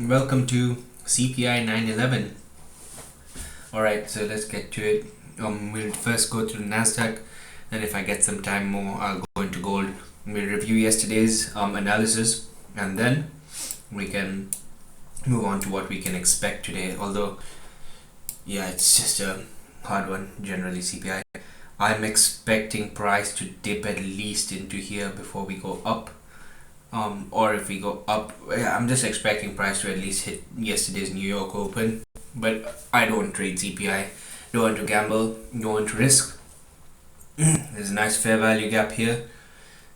Welcome to CPI 911. Alright, so let's get to it. We'll first go through Nasdaq, and if I get some time more, I'll go into gold. We'll review yesterday's analysis, and then we can move on to what we can expect today. Although, yeah, it's just a hard one, generally CPI. I'm expecting price to dip at least into here before we go up. Or if we go up, I'm just expecting price to at least hit yesterday's New York Open. But I don't trade CPI, don't want to gamble, don't want to risk. There's a nice fair value gap here.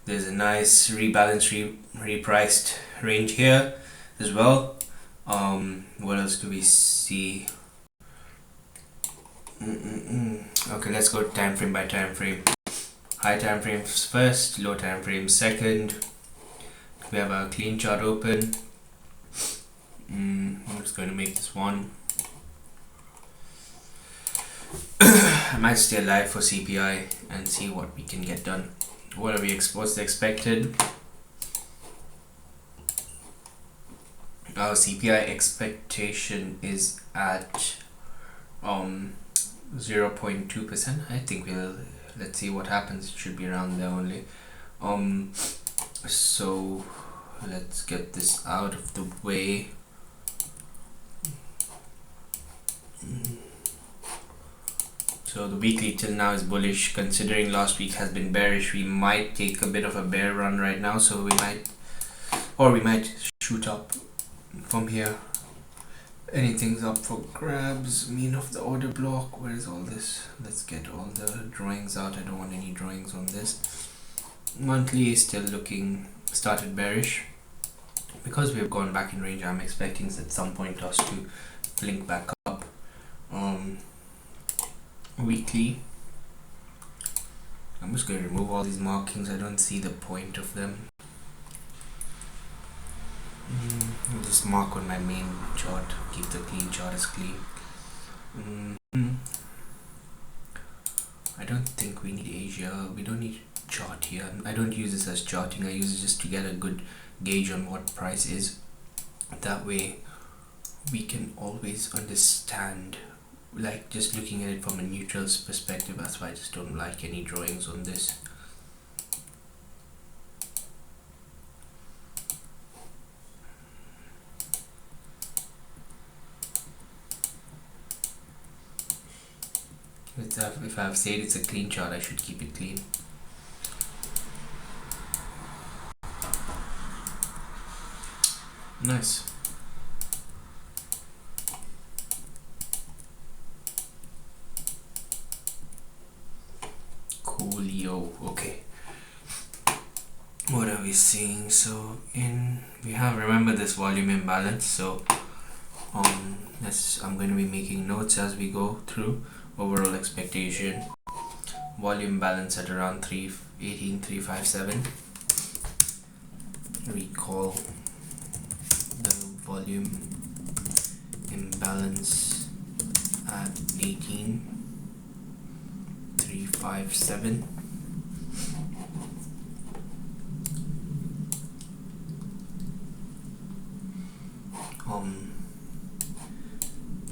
There's a nice rebalance, repriced range here as well. What else do we see? Okay, let's go time frame by time frame. High time frames first, low time frames second. We have a clean chart open. I'm just going to make this one. I might stay alive for CPI and see what we can get done. What's expected? Our CPI expectation is at 0.2%. I think let's see what happens. It should be around there only. So let's get this out of the way. So the weekly till now is bullish, considering last week has been bearish. We might take a bit of a bear run right now, so we might shoot up from here. Anything's up for grabs. Mean of the order block. Where is all this? Let's get all the drawings out. I don't want any drawings on this. Monthly is still looking started bearish. Because we have gone back in range, I'm expecting at some point us to blink back up. Weekly, I'm just going to remove all these markings. I don't see the point of them. I'll just mark on my main chart, keep the clean chart as clean. I don't think we need Asia. We don't need chart here. I don't use this as charting. I use it just to get a good gauge on what price is. That way we can always understand, like just looking at it from a neutral's perspective. That's why I just don't like any drawings on this. If I've said it's a clean chart, I should keep it clean. Nice. Coolio. Okay. What are we seeing? So we have, remember this volume imbalance. So I'm going to be making notes as we go through. Overall expectation, volume balance at around 318,357. Recall the volume imbalance at 18,357.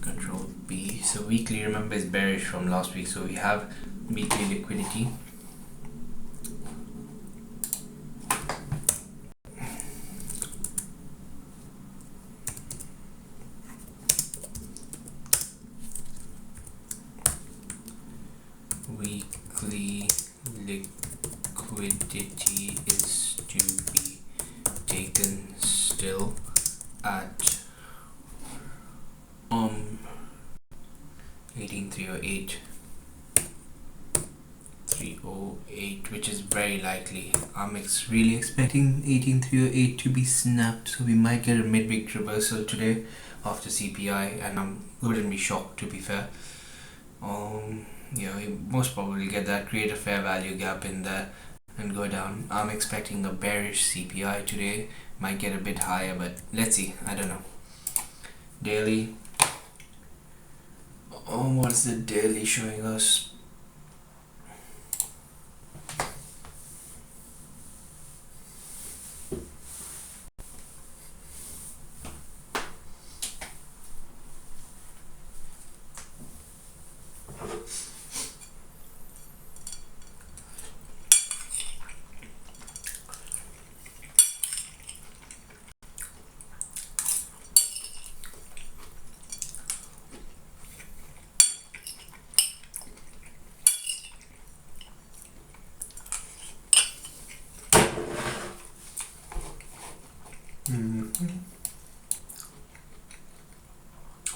Control B. So weekly, remember, is bearish from last week, so we have weekly liquidity. Weekly liquidity is to be taken still at 18,308, 308, which is very likely. I'm really expecting 18,308 to be snapped, so we might get a midweek reversal today after CPI, and I wouldn't be shocked, to be fair. Yeah, we most probably get that, create a fair value gap in there and go down. I'm expecting a bearish CPI today, might get a bit higher, but let's see. I don't know. Daily, what's the daily showing us?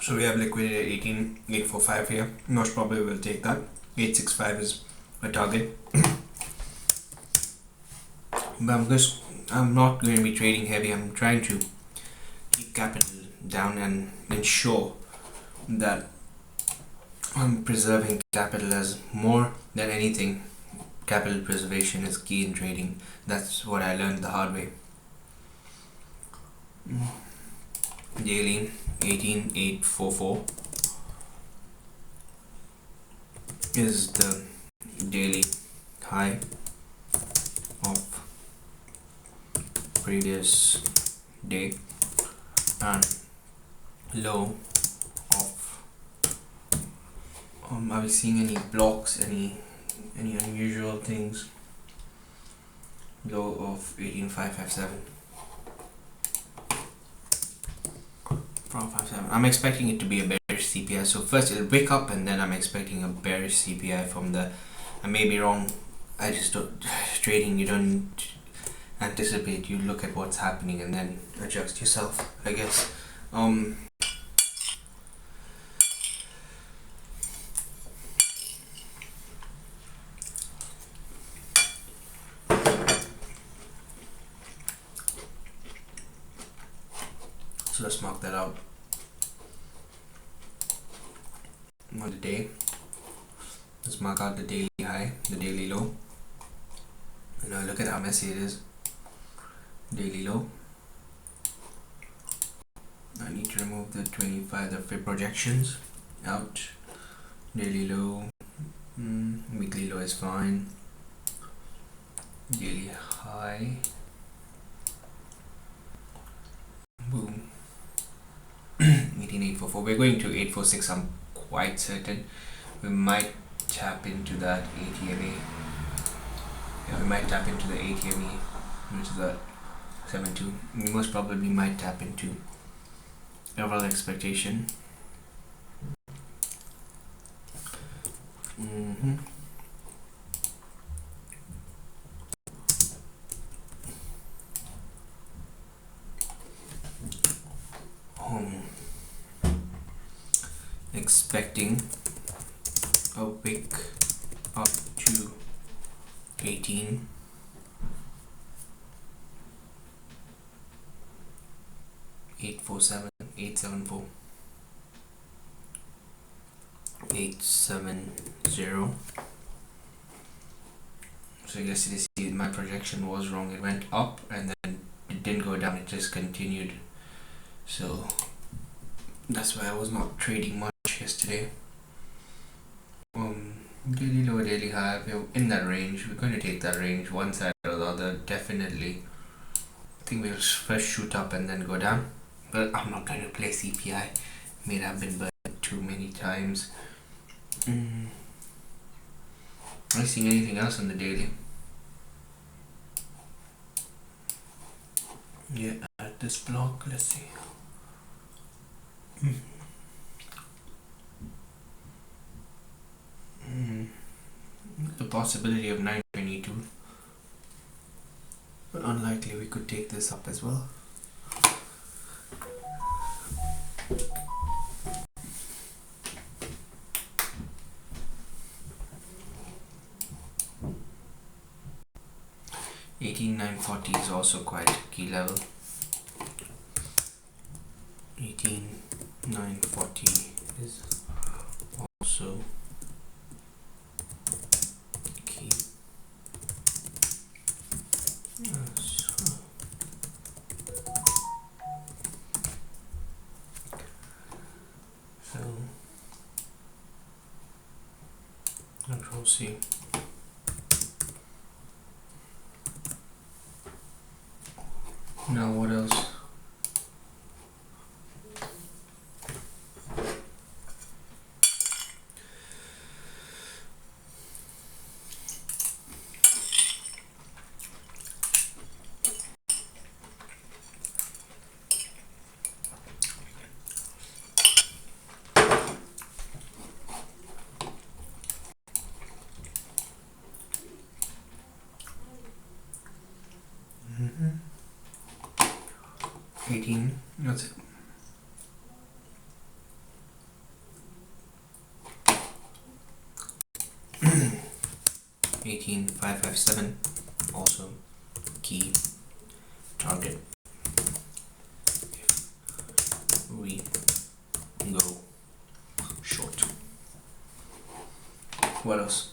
So we have liquidity at 18,845 here. Most probably we'll take that. 865 is a target. But I'm not going to be trading heavy. I'm trying to keep capital down and ensure that I'm preserving capital. As more than anything, capital preservation is key in trading. That's what I learned the hard way. Daily 18,844 is the daily high of previous day and low of are we seeing any blocks, any unusual things? Low of 18,557. I'm expecting it to be a bearish CPI. So first it'll wake up and then I'm expecting a bearish CPI from the. I may be wrong. I just don't. Trading, you don't anticipate. You look at what's happening and then adjust yourself, I guess. So let's mark that out on the day. Let's mark out the daily high, the daily low. And now look at how messy it is. Daily low. I need to remove the 25, the fib projections out. Daily low. Weekly low is fine. Daily high. Boom. 18,844. We're going to 846. I'm quite certain. We might tap into that ATMA. Yeah, we might tap into the ATME, which is the 7.2. We most probably might tap into overall expectation. Expecting a wick up to 18. Eight 870. So yesterday my projection was wrong. It went up and then it didn't go down, it just continued. So that's why I was not trading much yesterday. Daily low, daily high, we're in that range. We're going to take that range one side or the other, definitely. I think we'll first shoot up and then go down. But I'm not going to play CPI. May have been burned too many times. Are you seeing anything else on the daily? Yeah, at this block, let's see. The possibility of 922, but unlikely. We could take this up as well. $18,940 is also quite a key level. 18,940 is also key. So Control C. Now what else? Mm-hmm. 18, that's it. 18557 also key target if we go short. What else?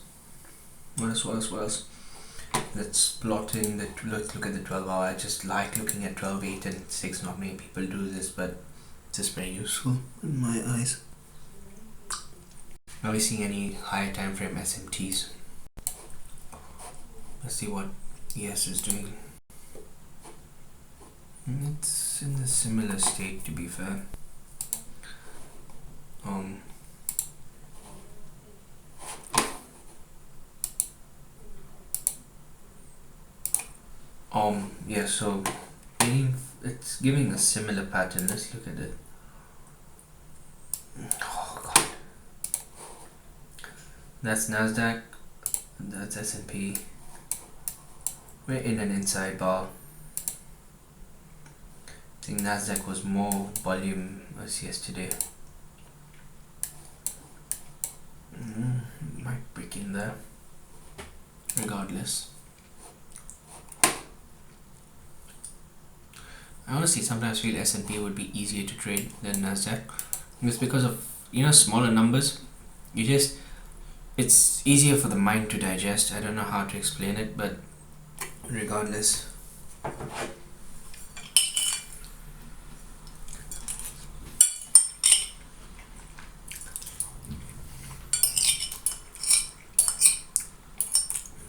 Let's plot in the, let's look at the 12 hour. I just like looking at 12, 8 and 6. Not many people do this, but it's just very useful in my eyes. Are we seeing any higher time frame SMTs? Let's see what ES is doing. It's in a similar state, to be fair. Yeah, so it's giving a similar pattern. Let's look at it. Oh god. That's Nasdaq, that's S&P. We're in an inside bar. I think Nasdaq was more volume as yesterday. Might break in there. Regardless, I honestly sometimes feel S&P would be easier to trade than Nasdaq. It's because of, smaller numbers. It's easier for the mind to digest. I don't know how to explain it, but regardless.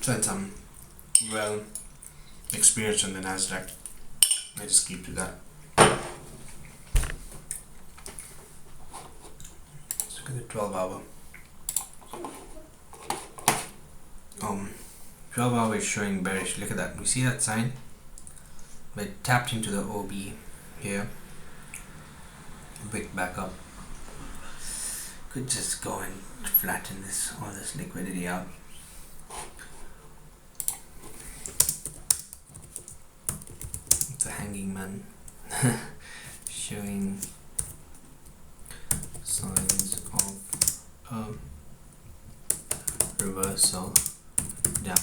So it's well experienced on the Nasdaq. I just keep to that. Let's look at the 12 hour. 12 hour is showing bearish. Look at that. You see that sign? But it tapped into the OB here. Wick back up. Could just go and flatten all this liquidity out. The hanging man showing signs of a reversal down,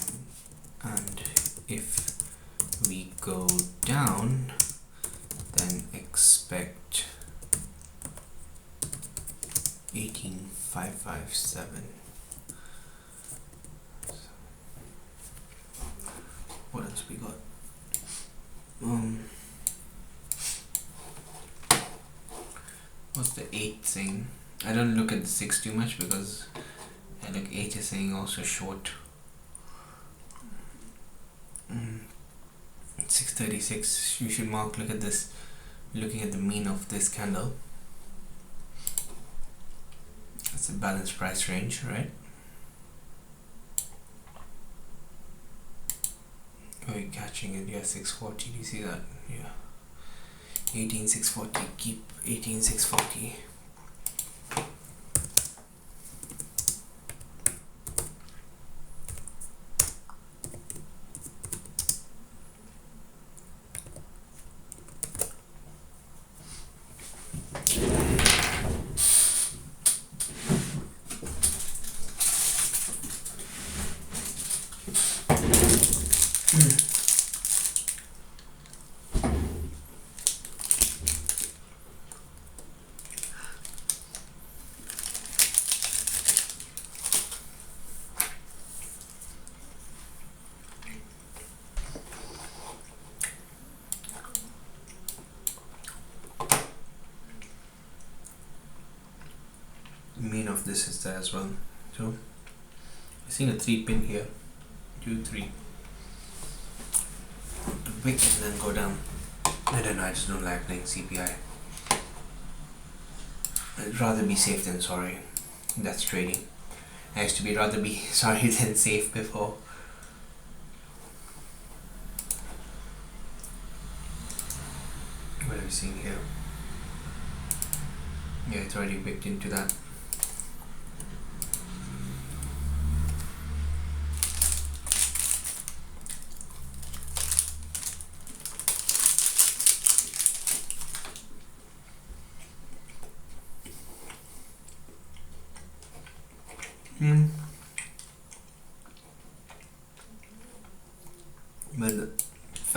and if we go down, then expect 18557. What else we got? What's the 8 saying? I don't look at the 6 too much because I look 8 is saying also short. 636. You should mark. Look at this. Looking at the mean of this candle. That's a balanced price range, right? Oh, you're catching it. Yeah, 640. Do you see that? Yeah. 18640. Keep 18640. Mean of this is there as well. So I'm seeing a 3 pin here. 2, 3. Wick and then go down. I don't know, I just don't like playing CPI. I'd rather be safe than sorry. That's trading. I used to be rather be sorry than safe before. What are we seeing here? Yeah, it's already wicked into that.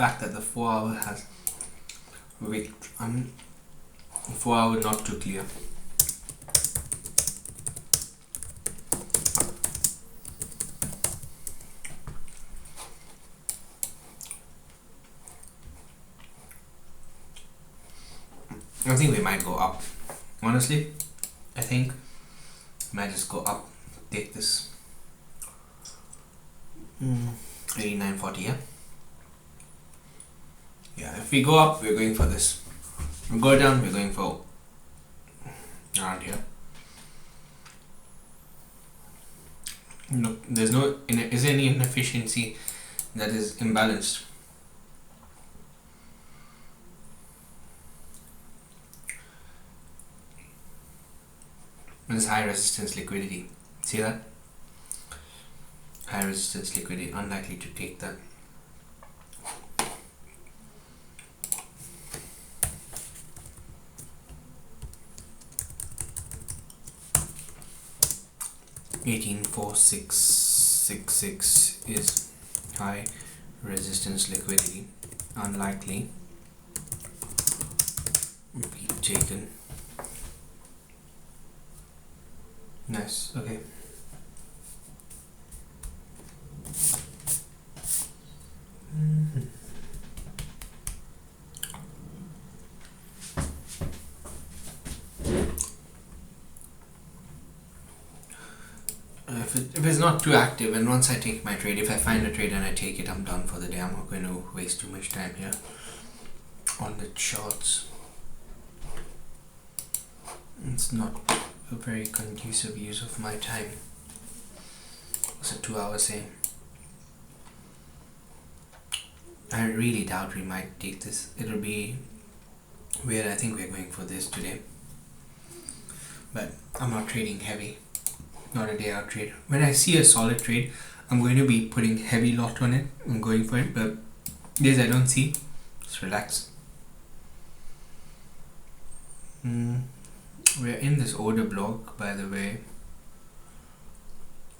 fact that the 4 hour has wick. 4 hour not too clear. I think we might go up. Honestly, I think we might just go up. Take this 89.40, yeah? Yeah, if we go up, we're going for this. If we go down, we're going for around here. No, there's no, is there any inefficiency that is imbalanced? There's high resistance liquidity. See that? High resistance liquidity, unlikely to take that. $18,466 is high resistance liquidity, unlikely be taken. Nice, okay. If it's not too active, and once I take my trade, if I find a trade and I take it, I'm done for the day. I'm not going to waste too much time here on the charts. It's not a very conducive use of my time. It's a 2 hour same. I really doubt we might take this. It'll be weird. I think we're going for this today, but I'm not trading heavy. Not a day out trade. When I see a solid trade, I'm going to be putting heavy lot on it and going for it, but this I don't see. Just relax. We're in this order block, by the way.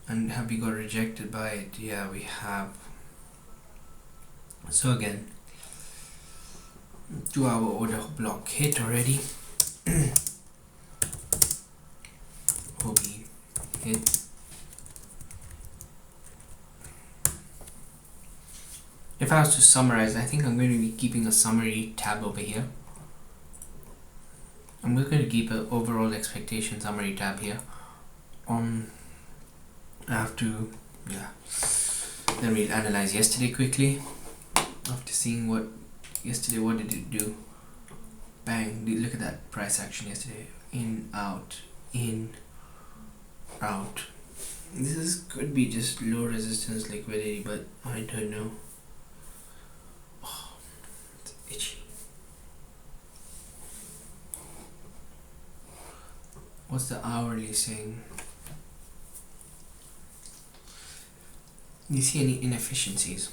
And have we got rejected by it? Yeah, we have. So again, 2 hour order block hit already. OB hit. If I was to summarize, I think I'm going to be keeping a summary tab over here. I'm just going to keep an overall expectation summary tab here. I have to, yeah. Then we'll analyze yesterday quickly. After seeing what yesterday, what did it do? Bang! Look at that price action yesterday. In, out, in, out. This could be just low resistance liquidity, but I don't know. Oh, it's itchy. What's the hourly saying? Do you see any inefficiencies?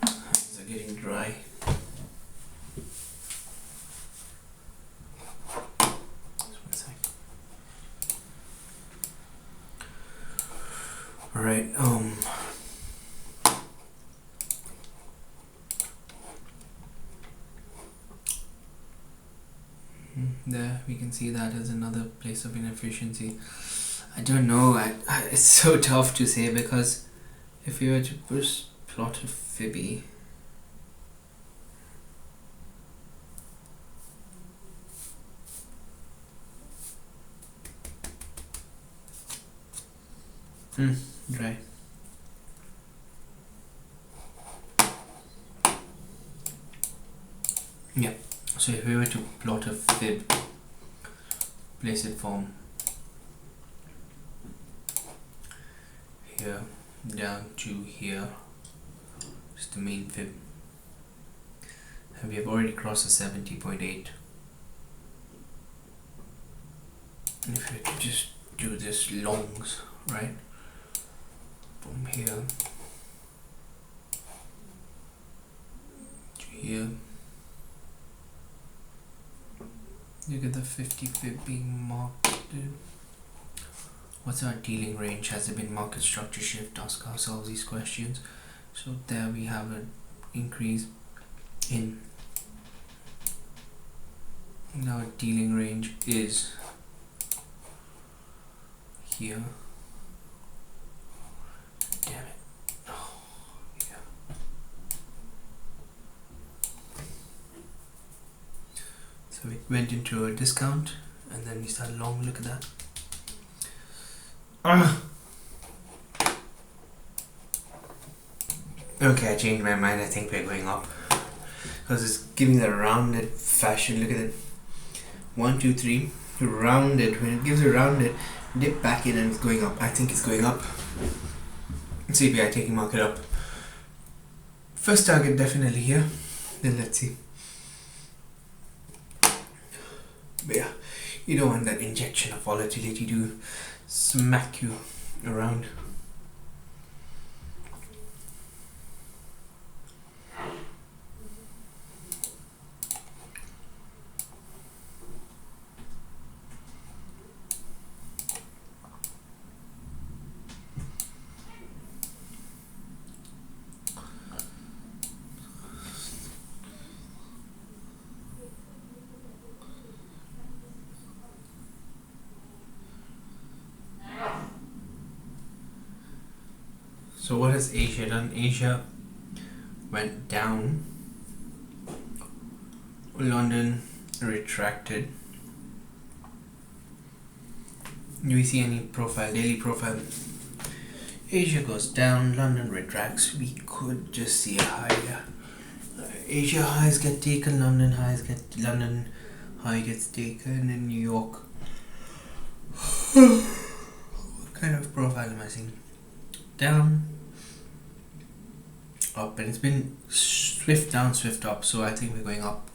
Hands are getting dry. Just 1 sec. Alright, there we can see that as another place of inefficiency. I don't know, it's so tough to say, because if you were to plot a Fibby, dry. Yeah, so if we were to plot a fib, place it from here down to here, just the main fib, and we have already crossed the 70.8. And if we were to just do this longs, right, from here to here, you Look at the 50 pip being marked. What's our dealing range? Has there been market structure shift? Ask ourselves these questions. So there we have an increase in. Now dealing range is here. Damn it. Oh, yeah. So it went into a discount and then we started long. Look at that. Okay, I changed my mind. I think we're going up because it's giving the rounded fashion. Look at it. 1, 2, 3. Rounded. When it gives a rounded, dip back in and it's going up. I think it's going up. CPI taking market up. First target definitely here. Then let's see. But yeah, you don't want that injection of volatility to smack you around. So what has Asia done? Asia went down. London retracted. Do we see any profile? Daily profile. Asia goes down. London retracts. We could just see a high. Asia highs get taken. London high gets taken in New York. What kind of profile am I seeing? Down. Up, and it's been swift down, swift up, so I think we're going up.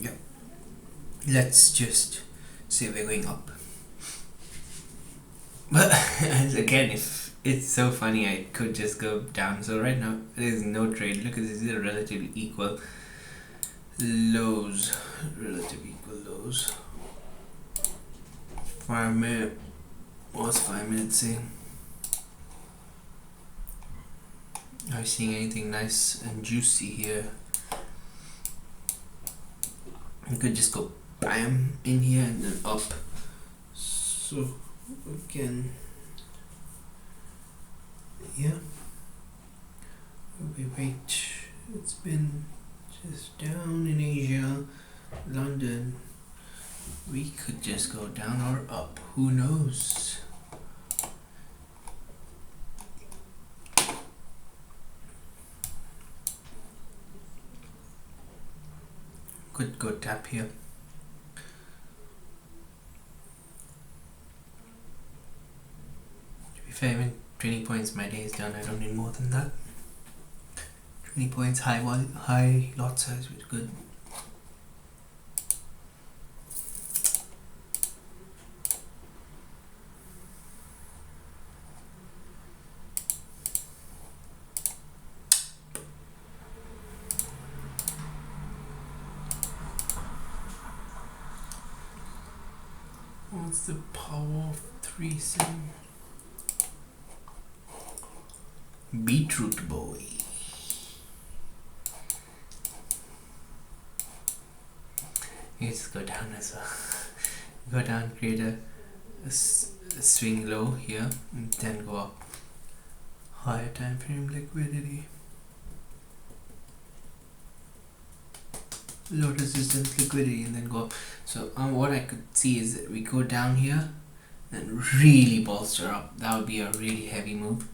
Yeah, let's just say we're going up. But again, if it's so funny, I could just go down. So right now there's no trade. Look at this, these are relatively equal lows. 5 minute. What's 5 minutes saying? Are you seeing anything nice and juicy here? You could just go bam in here and then up. So again, yeah. We wait. It's been just down in Asia, London. We could just go down or up. Who knows? Could go tap here. To be fair, even 20 points, my day is done. I don't need more than that. 20 points, high lot size, which is good. What's the power of 3 sim? Beetroot boy. You just go down as well. Go down, create a swing low here, and then go up. Higher time frame liquidity. Low resistance liquidity, and then go up. So what I could see is that we go down here and really bolster up. That would be a really heavy move,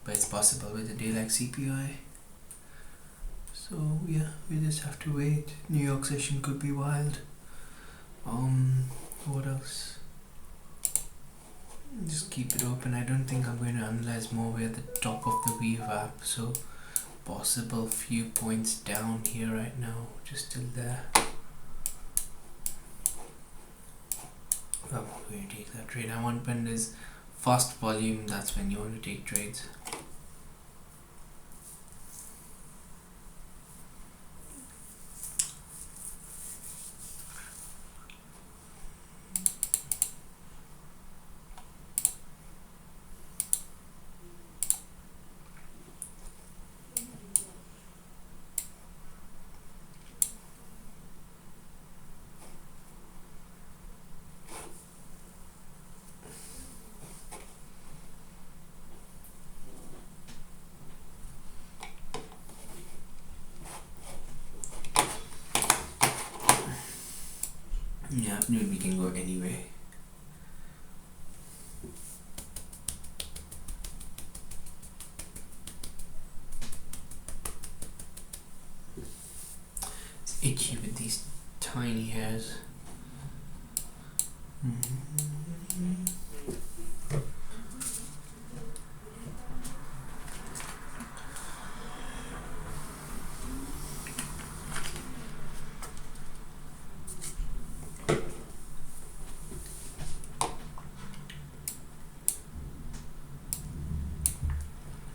but it's possible with a day like CPI. So yeah, we just have to wait. New York session could be wild. What else? Just keep it open. I don't think I'm going to analyze more. We're at the top of the VWAP, so possible few points down here right now, just till there. Well, we're going to take that trade. I want when there's fast volume, that's when you want to take trades. Yeah, dude, we can go anyway. It's itchy with these tiny hairs.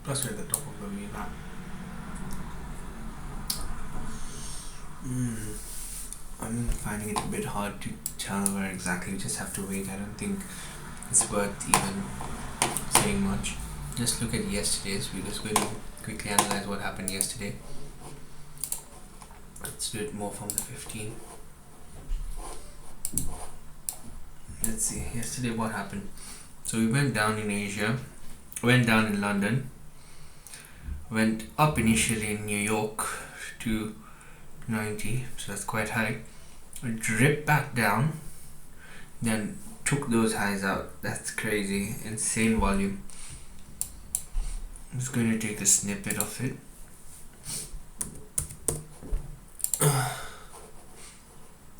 Plus we're at the top of the wheel now. I'm finding it a bit hard to tell where exactly. We just have to wait. I don't think it's worth even saying much. Just look at yesterday's. We're just going to quickly analyze what happened yesterday. Let's do it more from the 15. Let's see. Yesterday what happened? So we went down in Asia, went down in London, went up initially in New York to 90, so that's quite high. Dripped back down, then took those highs out. That's crazy, insane volume. I'm just going to take a snippet of it.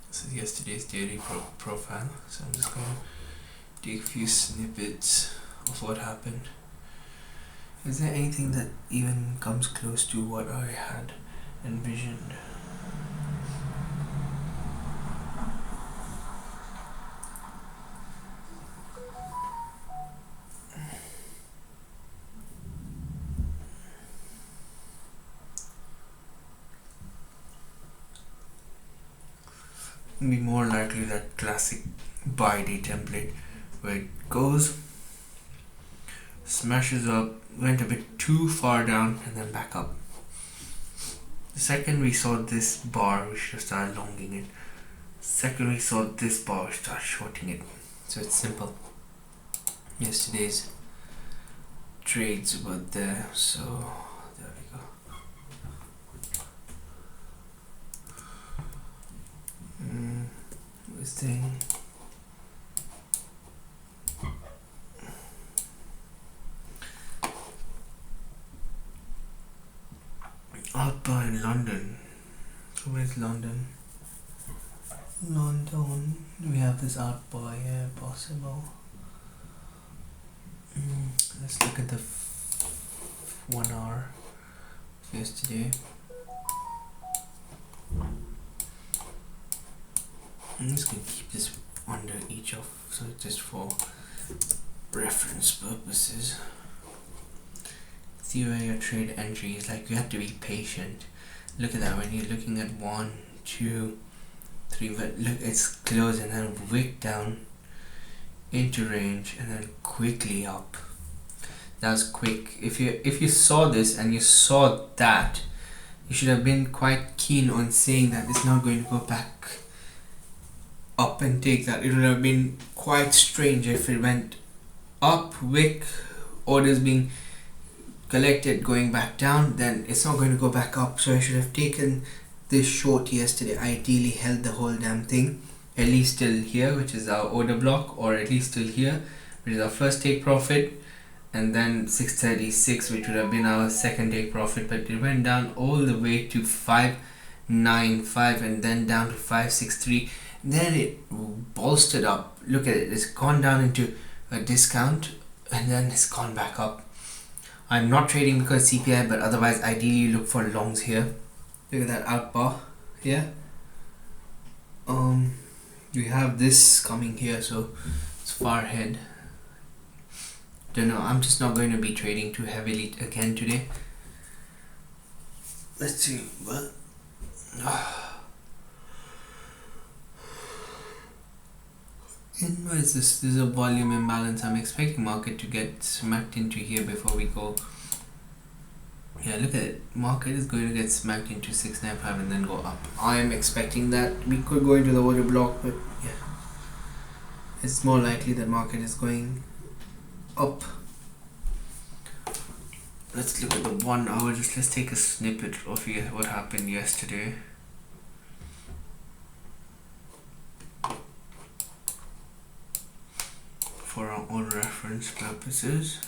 This is yesterday's daily profile, so I'm just going to take a few snippets of what happened. Is there anything that even comes close to what I had envisioned? Be more likely that classic buy day template where it goes, smashes up, went a bit too far down and then back up. The second we saw this bar, we should start longing it. Second we saw this bar, we start shorting it. So it's simple. Yesterday's trades were there, so there we go. This thing. Out by London. So where's London? London. We have this out by here, possible. Let's look at the 1 hour of yesterday. I'm just going to keep this under each of, so just for reference purposes. See where your trade entry is. Like, you have to be patient. Look at that, when you're looking at 1, 2, 3, but look, it's close and then wick down into range and then quickly up. That was quick. If you saw this and you saw that, you should have been quite keen on saying that it's not going to go back up and take that. It would have been quite strange if it went up, wick, orders being collected, going back down, then it's not going to go back up. So I should have taken this short yesterday. Ideally held the whole damn thing at least till here, which is our order block, or at least till here, which is our first take profit, and then 636, which would have been our second take profit. But it went down all the way to 595 and then down to 563. Then it bolstered up. Look at it, it's gone down into a discount and then it's gone back up. I'm not trading because CPI, but otherwise ideally you look for longs here. Look at that out bar here. We have this coming here, so it's far ahead. Don't know, I'm just not going to be trading too heavily again today. Let's see. Well, what is this? This is a volume imbalance. I'm expecting market to get smacked into here before we go. Yeah, look at it. Market is going to get smacked into 695 and then go up. I am expecting that. We could go into the order block, but yeah, it's more likely that market is going up. Let's look at the 1 hour. Let's take a snippet of what happened yesterday. reference purposes.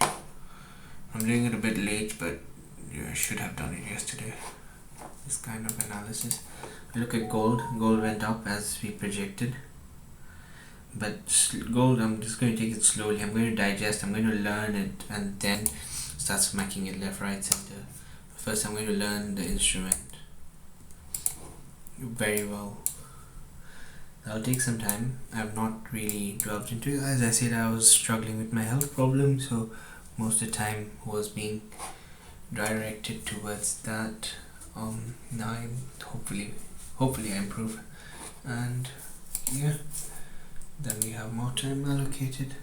I'm doing it a bit late, but yeah, I should have done it yesterday. This kind of analysis. Look at gold. Gold went up as we projected. But gold, I'm just going to take it slowly. I'm going to digest. I'm going to learn it and then start smacking it left, right, center. First, I'm going to learn the instrument very well. That'll take some time. I've not really delved into it. As I said, I was struggling with my health problem, so most of the time was being directed towards that. Now I'm hopefully I improve, and yeah, then we have more time allocated.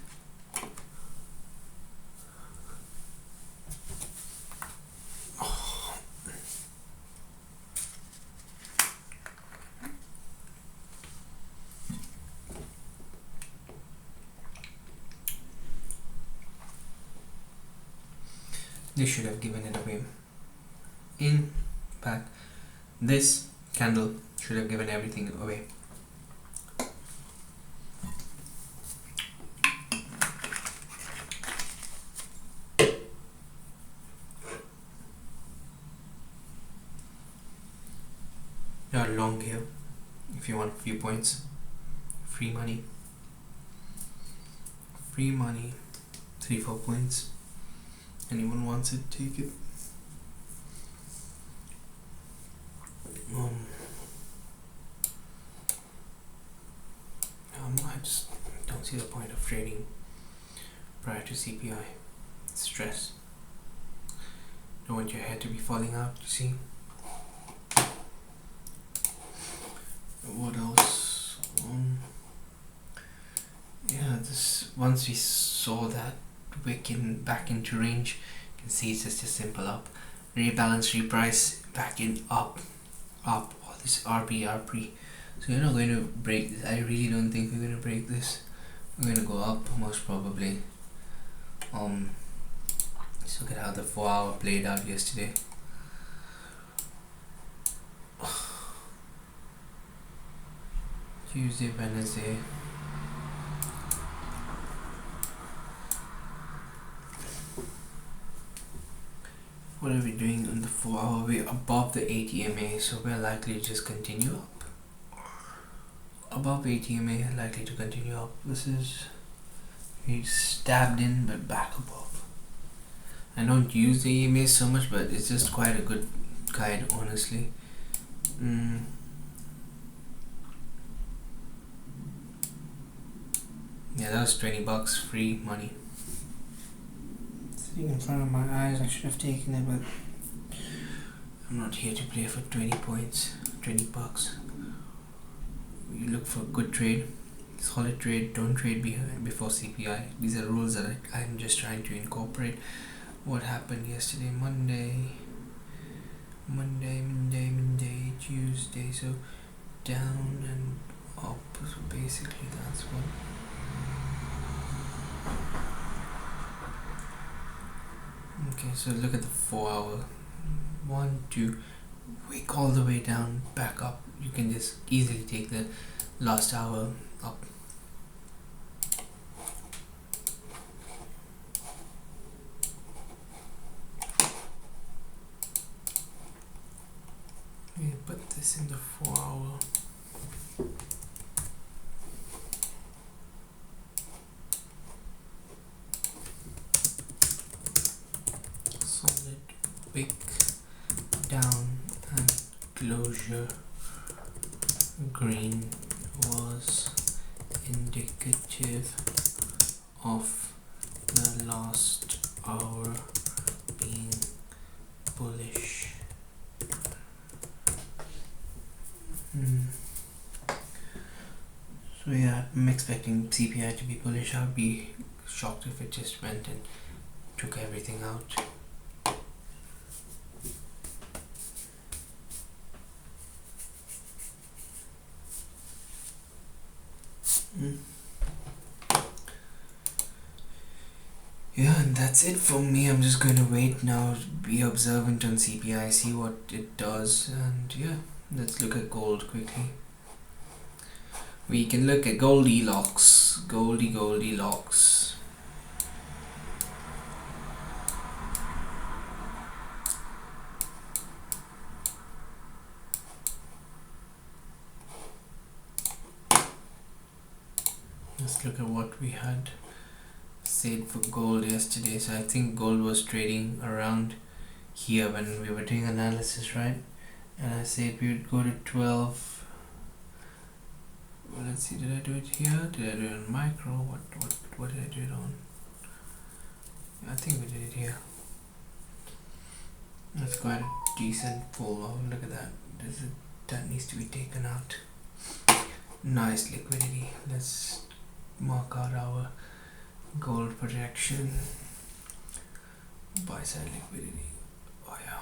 They should have given it away. In fact, this candle should have given everything away. You are long here if you want a few points. Free money. Free money. 3-4 points. Anyone wants it, take it. I just don't see the point of trading prior to CPI. Stress. Don't want your hair to be falling out, you see. What else? Yeah, this once we saw that wick back into range, you can see it's just a simple up. Rebalance, reprice, back in up. All this RP. So you're not going to break this. I really don't think we're going to break this. We're going to go up most probably. Let's look at how the 4 hour played out yesterday. Tuesday, Wednesday. What are we doing on the 4 hour? We're above the 8 EMA, so we're likely to just continue up. Above 8 EMA, likely to continue up. This is, we stabbed in but back above. I don't use the EMA so much, but it's just quite a good guide, honestly. Yeah, that was $20 free money. Sitting in front of my eyes, I should have taken it, but I'm not here to play for 20 points, $20. You look for a good trade, solid trade, don't trade before CPI. These are rules that I'm just trying to incorporate. What happened yesterday? Monday, Tuesday, so down and up, so basically that's what. Okay, so look at the 4 hour. 1, 2, wick all the way down, back up. You can just easily take the last hour up. We put this in the 4 hour. Solid wick down and closure. Green was indicative of the last hour being bullish. So yeah, I'm expecting CPI to be bullish. I'd be shocked if it just went and took everything out. Yeah, and that's it from me. I'm just going to wait now, be observant on CPI, see what it does, and yeah, let's look at gold quickly. We can look at Goldilocks. Goldilocks. Let's look at what we had said for gold yesterday. So I think gold was trading around here when we were doing analysis, right? And I said we would go to 12. Well, let's see, did I do it here? Did I do it on micro? What did I do it on? I think we did it here. That's quite a decent pull. Oh, look at that. That needs to be taken out. Nice liquidity. Let's mark out our gold projection. Buy side liquidity. Oh yeah.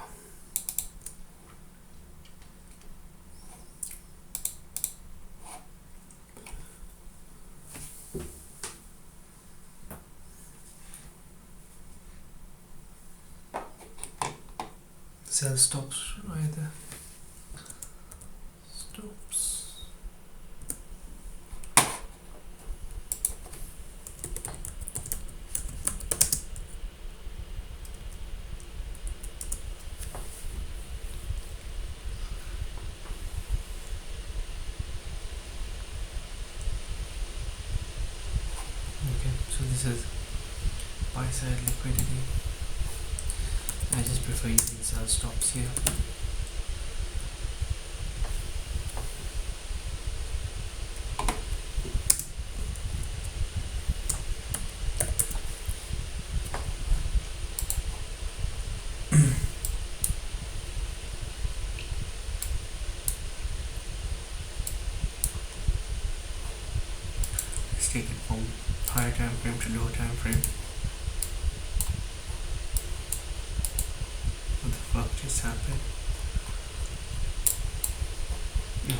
Sell stops right there. Stops. Okay, so this is buy side liquidity. I just prefer using sell stops here. Let's take it from higher time frame to lower time frame. What the fuck just happened? No.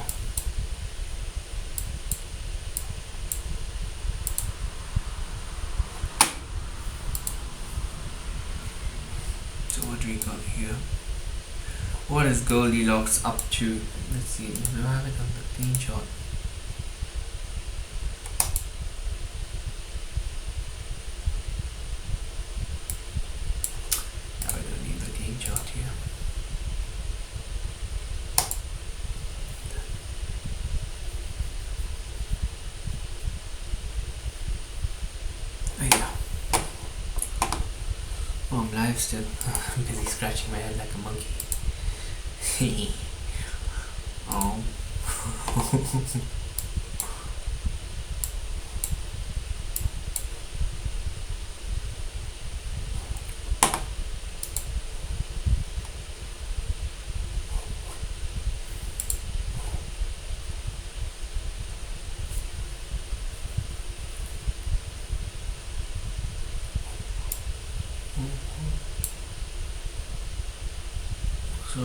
So what do we got here? What is Goldilocks up to? Let's see. Do I have it on the clean chart? I don't need the clean chart here. Oh yeah. Oh, I'm live still. I'm busy scratching my head like a monkey. Oh. So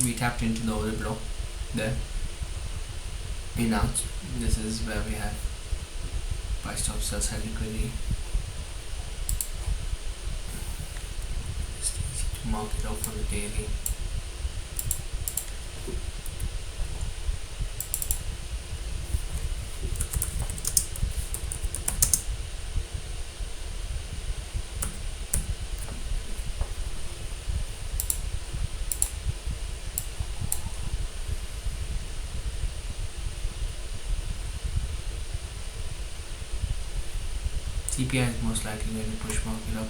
we tapped into the order block there. In out. This is where we have buy stop sell side liquidity. Just easy to mark it off on the daily. CPI is most likely going to push market up.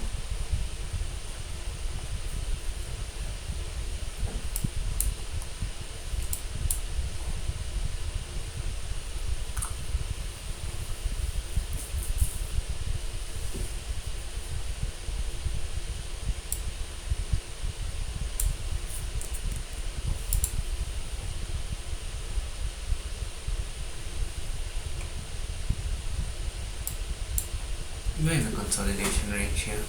We're in a consolidation range here.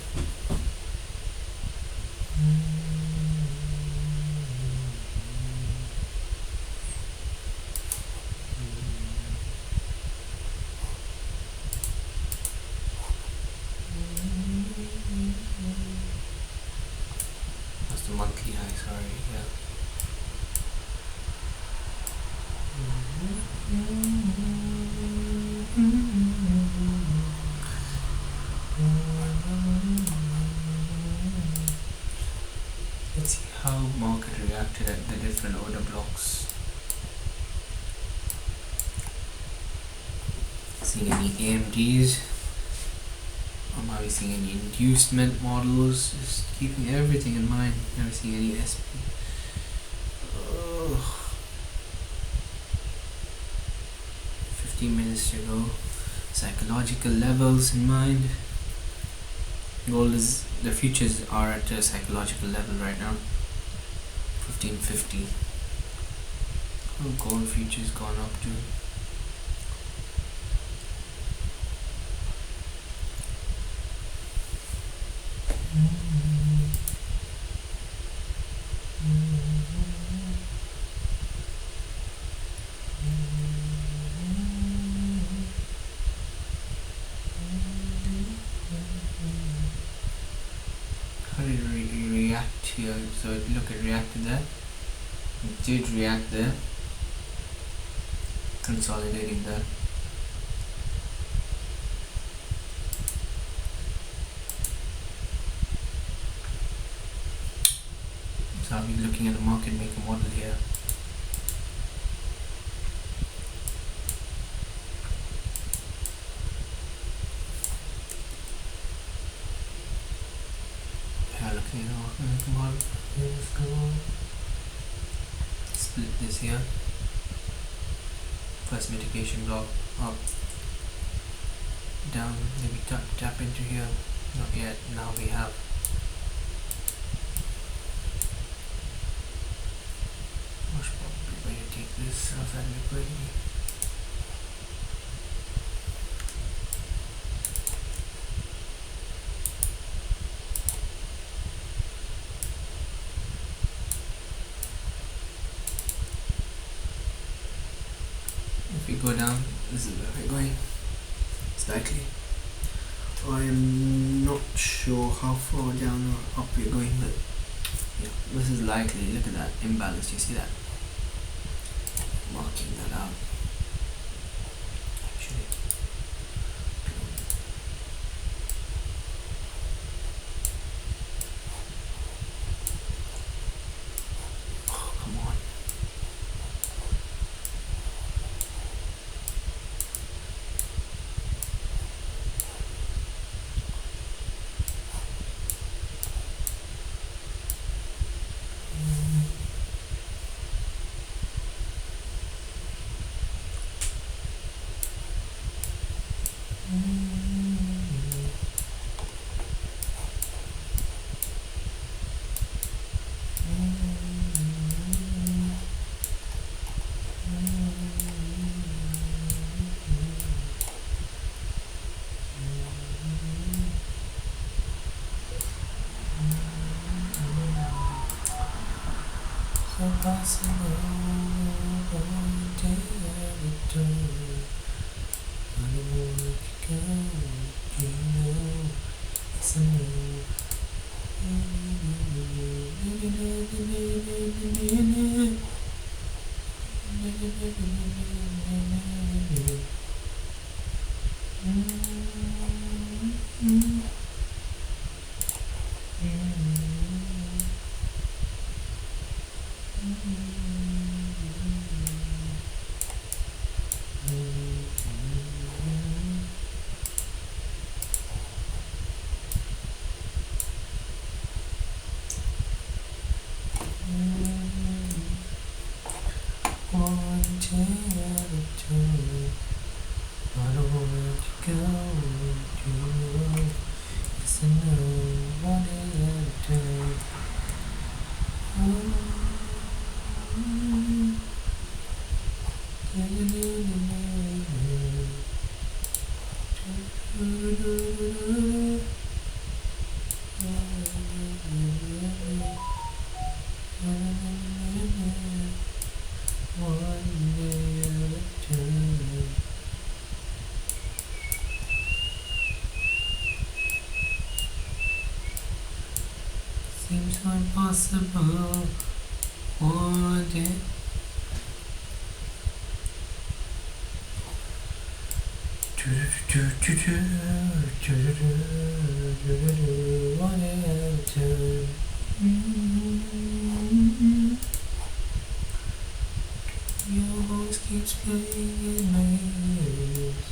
That's the monthly high, sorry, yeah. Let's see how market reacted at the different order blocks. seeing any AMDs. I'm not seeing any inducement models. Just keeping everything in mind. Never seeing any SP. 15 minutes to go. Psychological levels in mind. Gold is, the futures are at a psychological level right now. 1550. Oh, gold futures gone up to. How did it react here? So look, it reacted there. It did react there. Consolidating there. So I'll be looking at the market maker model here. Looking at the market maker model. Let's go. Split this here. First mitigation block up, down, maybe tap into here. Not yet. Now we have. Most probably going to take this outside liquidity. If we go down, this is where we're going. Slightly. I am not sure how far down or up we're going, but yeah, this is likely. Look at that imbalance. You see that? Marking that out. Actually, oh, come on. Impossible, seems so impossible. One day. One at a time. Your voice keeps playing in my ears.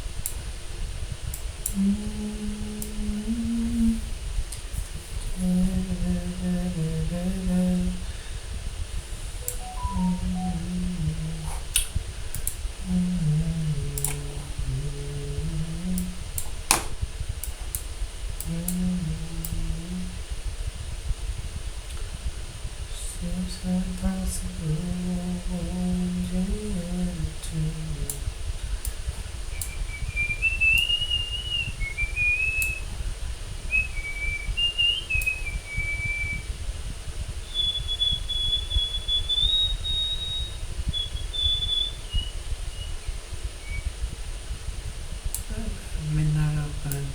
Midnight open.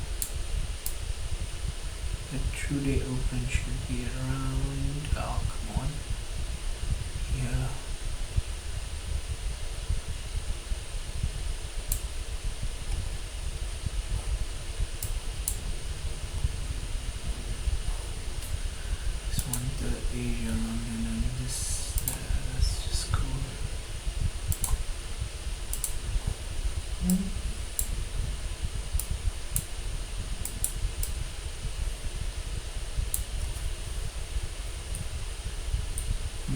The true day open should be around. Oh, come on. Yeah. This one, the Asia London, and this. That's just cool.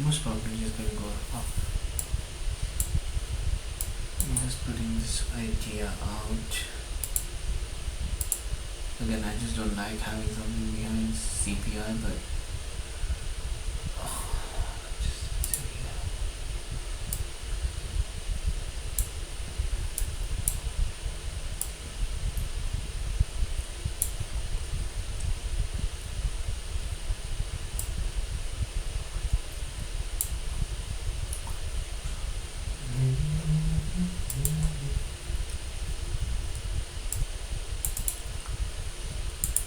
Most probably just gonna go up. I'm just putting this idea out. Again, I just don't like having something behind CPI, but just yeah.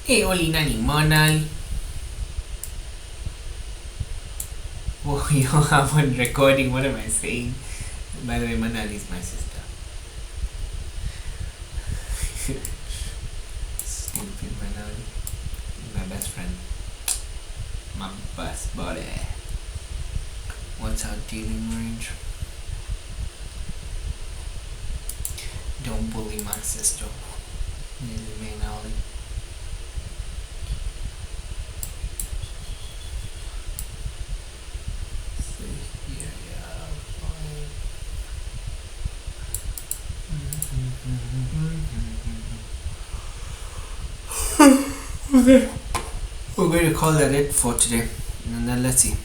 Hey, Oli Nani Manal. Oh, yo, I'm on recording. What am I saying? By the way, Manali is my sister. Stupid Manali. My best friend. My best buddy. What's our dealing range? Don't bully my sister. Nearly Manali. Okay. We're going to call that it for today. And then let's see.